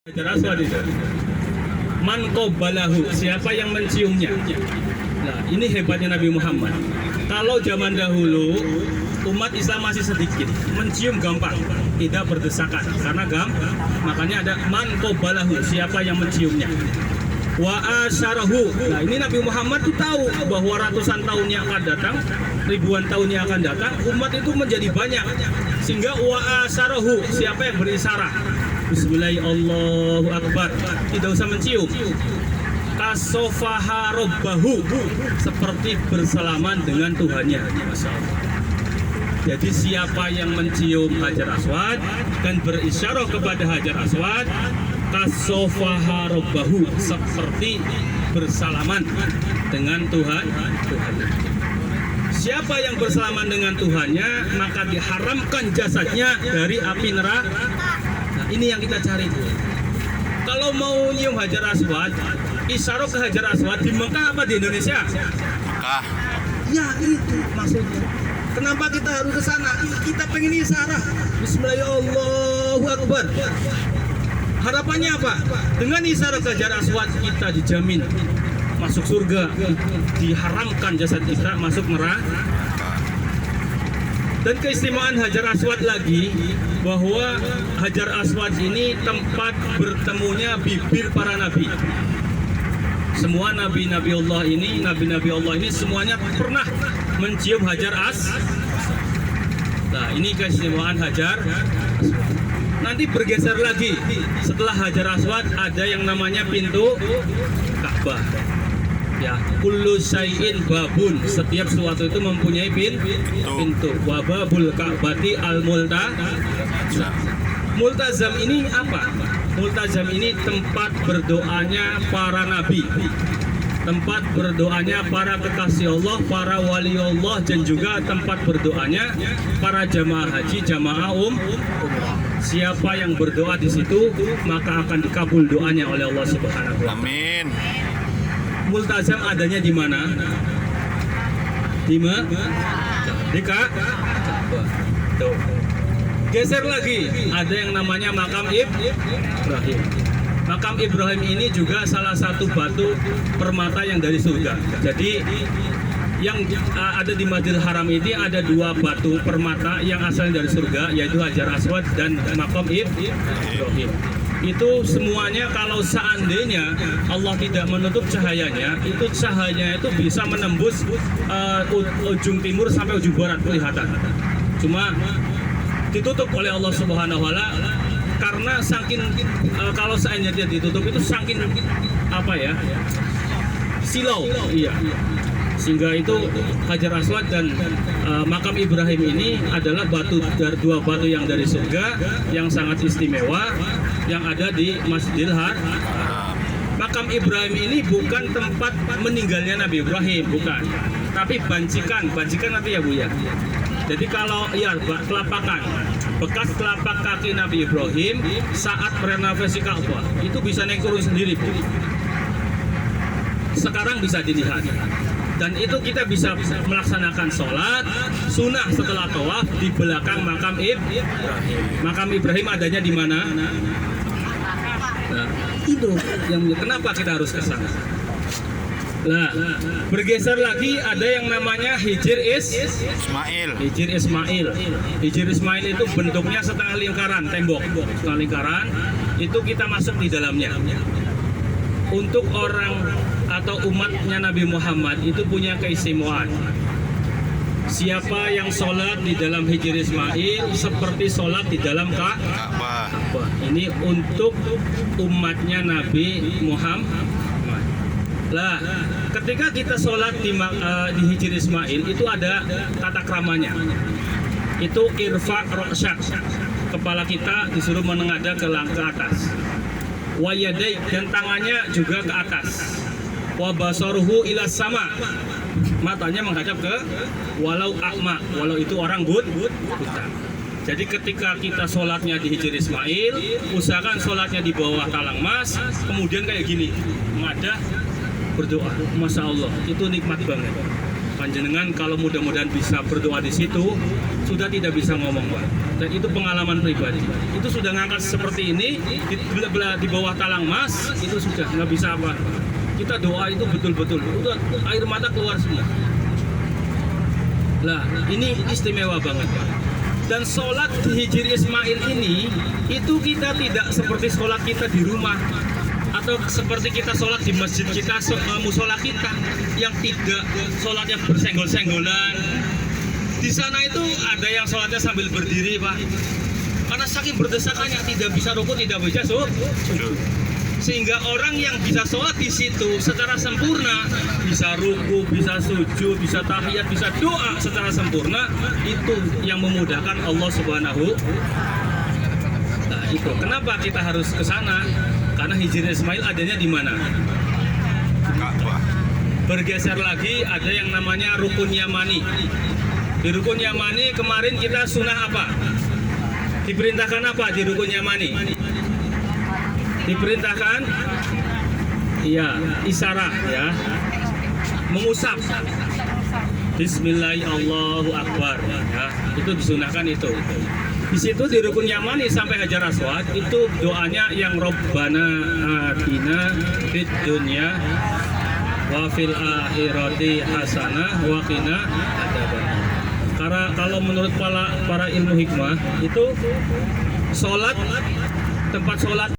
Hajar Aswad itu. Man qabbalahu, siapa yang menciumnya. Nah, ini hebatnya Nabi Muhammad. Kalau zaman dahulu umat Islam masih sedikit, mencium gampang, tidak berdesakan karena makanya ada man qabbalahu, siapa yang menciumnya. Wa asyarahu. Nah, ini Nabi Muhammad itu tahu bahwa ratusan tahun yang akan datang, ribuan tahun yang akan datang, umat itu menjadi banyak. Sehingga wa asyarahu, siapa yang berisyarah. Bismillahirrahmanirrahim, Allahu Akbar. Tidak usah mencium. Kasofaha robbahu, seperti bersalaman dengan Tuhannya. Masya Allah. Jadi siapa yang mencium Hajar Aswad dan berisyarah kepada Hajar Aswad, kasofaha robbahu, seperti bersalaman dengan Tuhannya. Siapa yang bersalaman dengan Tuhannya, maka diharamkan jasadnya dari api neraka. Ini yang kita cari. Kalau mau nyium Hajar Aswad, isyarah ke Hajar Aswad di Mekah apa di Indonesia? Mekah. Ya itu maksudnya. Kenapa kita harus ke sana? Kita pengen isyarah. Bismillahirrahmanirrahim, Allahu Akbar. Harapannya apa? Dengan isyarah ke Hajar Aswad kita dijamin masuk surga. Diharamkan jasad kita masuk neraka. Dan keistimewaan Hajar Aswad lagi, bahwa Hajar Aswad ini tempat bertemunya bibir para nabi. Semua nabi-nabi Allah ini semuanya pernah mencium Hajar Aswad. Nah, ini keistimewaan Hajar Aswad. Nanti bergeser lagi, setelah Hajar Aswad ada yang namanya pintu Ka'bah. Ya, kullu syai'in babun, setiap sesuatu itu mempunyai pintu. Wa babul ka'bati al-multazam. Multazam ini apa? Multazam ini tempat berdoanya para nabi, tempat berdoanya para kekasih Allah, para wali Allah, dan juga tempat berdoanya para jamaah haji, jamaah umrah. Siapa yang berdoa di situ, maka akan dikabul doanya oleh Allah Subhanahu wa taala. Amin. Multazam adanya di mana? Di Ka'bah. Tuh. Geser lagi, ada yang namanya makam Ibrahim. Makam Ibrahim ini juga salah satu batu permata yang dari surga. Jadi yang ada di Masjidil Haram ini ada dua batu permata yang asalnya dari surga, yaitu Hajar Aswad dan makam Ibrahim. Itu semuanya kalau seandainya Allah tidak menutup cahayanya, itu cahayanya itu bisa menembus ujung timur sampai ujung barat kelihatan. Cuma ditutup oleh Allah Subhanahu wa taala karena saking kalau seandainya dia ditutup itu saking apa ya? Silau. Iya. Sehingga itu Hajar Aswad dan makam Ibrahim ini adalah dua batu yang dari surga yang sangat istimewa yang ada di Masjidil Haram. Makam Ibrahim ini bukan tempat meninggalnya Nabi Ibrahim, bukan. Tapi bancikan nanti ya Bu ya. Jadi kalau ya telapakan, bekas telapak kaki Nabi Ibrahim saat renovasi Ka'bah itu bisa naik turun sendiri Bu. Sekarang bisa dilihat. Dan itu kita bisa melaksanakan sholat sunnah setelah tawaf di belakang makam Ibrahim. Makam Ibrahim adanya di mana? Nah, itu yang kenapa kita harus ke sana. Nah, bergeser lagi ada yang namanya Hijr Ismail. Hijr Ismail itu bentuknya setengah lingkaran tembok, setengah lingkaran. Itu kita masuk di dalamnya. Untuk orang atau umatnya Nabi Muhammad itu punya keistimewaan. Siapa yang sholat di dalam Hijr Ismail seperti sholat di dalam Ka'bah. Ini untuk umatnya Nabi Muhammad. Lah, ketika kita sholat di Hijr Ismail itu ada tata kramanya. Itu irfa' ra'syak. Kepala kita disuruh menengadah ke atas. Wa yadai, dan tangannya juga ke atas. Wa basaruhu ila sama, matanya menghadap ke walau akma, walau itu orang buta. Jadi ketika kita sholatnya di Hijr Ismail, usahakan sholatnya di bawah talang mas, kemudian kayak gini, menghadap berdoa. Masya Allah, itu nikmat banget. Panjenengan kalau mudah-mudahan bisa berdoa di situ, sudah tidak bisa ngomong, Pak. Dan itu pengalaman pribadi. Itu sudah ngangkat seperti ini, di bawah talang mas, itu sudah nggak bisa apa. Kita doa itu betul-betul, udah air mata keluar semua. Nah, ini istimewa banget, Pak. Dan sholat di Hijri Ismail ini, itu kita tidak seperti sholat kita di rumah. Atau seperti kita sholat di masjid kita, musola kita yang tidak sholatnya bersenggol-senggolan. Di sana itu ada yang sholatnya sambil berdiri, Pak, karena saking berdesakannya tidak bisa rukuk, tidak bisa sujud. Sehingga orang yang bisa sholat di situ secara sempurna, bisa ruku, bisa sujud, bisa tahiyat, bisa doa secara sempurna, itu yang memudahkan Allah Subhanahu. Nah, itu kenapa kita harus ke sana? Karena Hijri Ismail adanya di mana? Bergeser lagi ada yang namanya Rukun Yamani. Di Rukun Yamani kemarin kita sunnah apa? Diperintahkan apa di Rukun Yamani? Diperintahkan, iya, isyarah, ya, mengusap. Bismillahirrahmanirrahim, Allahu Akbar, ya, itu disunahkan itu. Di situ di Rukun Yamani sampai Hajar Aswad itu doanya yang Rabbana atina fid dunya wa fil akhirati hasanah wa qina adzabannar. Karena kalau menurut para ilmu hikmah itu sholat, tempat sholat